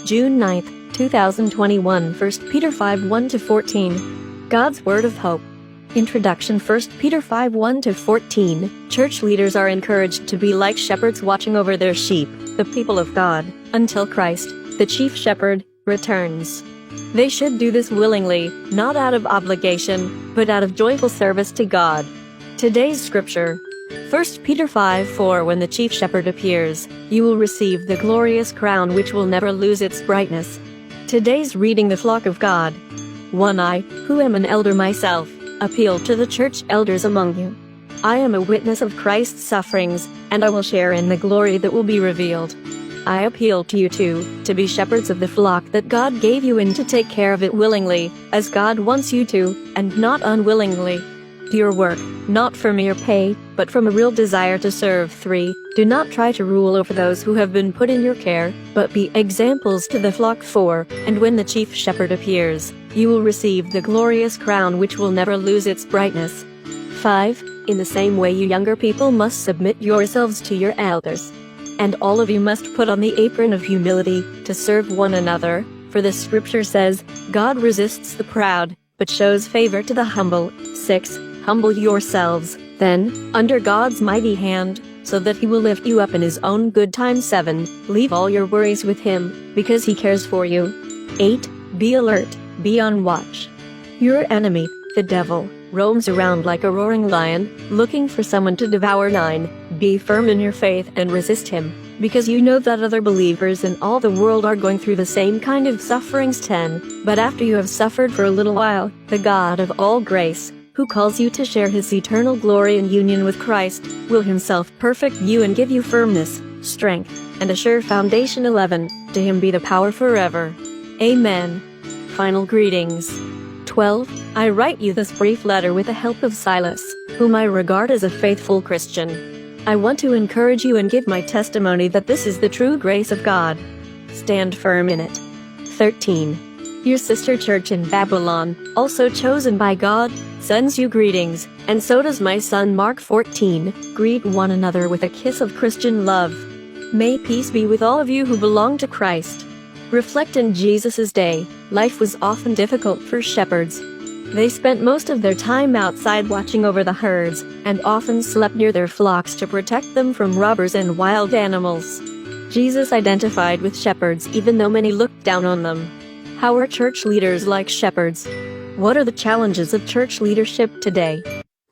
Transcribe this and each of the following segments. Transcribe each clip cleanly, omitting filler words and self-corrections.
June 9, 2021. 1 Peter 5 1-14. God's Word of Hope. Introduction. 1 Peter 5 1-14. Church leaders are encouraged to be like shepherds watching over their sheep, the people of God, until Christ, the chief shepherd, returns. They should do this willingly, not out of obligation, but out of joyful service to God. Today's scripture. 1 Peter 5:4. When the chief shepherd appears, you will receive the glorious crown which will never lose its brightness. Today's reading. The flock of God. 1. I, who am an elder myself, appeal to the church elders among you. I am a witness of Christ's sufferings, and I will share in the glory that will be revealed. I appeal to you too, to be shepherds of the flock that God gave you and to take care of it willingly, as God wants you to, and not unwillingly. Do your work, not for mere pay, but from a real desire to serve. 3. Do not try to rule over those who have been put in your care, but be examples to the flock. 4. And when the chief shepherd appears, you will receive the glorious crown which will never lose its brightness. 5. In the same way, you younger people must submit yourselves to your elders. And all of you must put on the apron of humility, to serve one another, for the scripture says, God resists the proud, but shows favor to the humble. 6. Humble yourselves, then, under God's mighty hand, so that he will lift you up in his own good time. 7. Leave all your worries with him, because he cares for you. 8. Be alert, be on watch. Your enemy, the devil, roams around like a roaring lion, looking for someone to devour. 9. Be firm in your faith and resist him, because you know that other believers in all the world are going through the same kind of sufferings. 10. But after you have suffered for a little while, the God of all grace, who calls you to share his eternal glory and union with Christ, will himself perfect you and give you firmness, strength, and a sure foundation. 11. To him be the power forever. Amen. Final greetings. 12. I write you this brief letter with the help of Silas, whom I regard as a faithful Christian. I want to encourage you and give my testimony that this is the true grace of God. Stand firm in it. 13. Your sister church in Babylon, also chosen by God, sends you greetings, and so does my son Mark. 14. Greet one another with a kiss of Christian love. May peace be with all of you who belong to Christ. Reflect. In Jesus' day, life was often difficult for shepherds. They spent most of their time outside watching over the herds, and often slept near their flocks to protect them from robbers and wild animals. Jesus identified with shepherds even though many looked down on them. How are church leaders like shepherds? What are the challenges of church leadership today?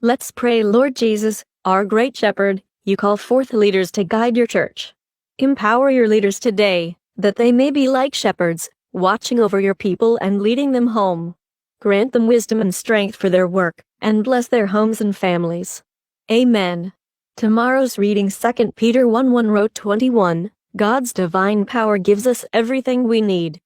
Let's pray. Lord Jesus, our great shepherd, you call forth leaders to guide your church. Empower your leaders today, that they may be like shepherds, watching over your people and leading them home. Grant them wisdom and strength for their work, and bless their homes and families. Amen. Tomorrow's reading. 2 Peter 1:1-21. God's divine power gives us everything we need.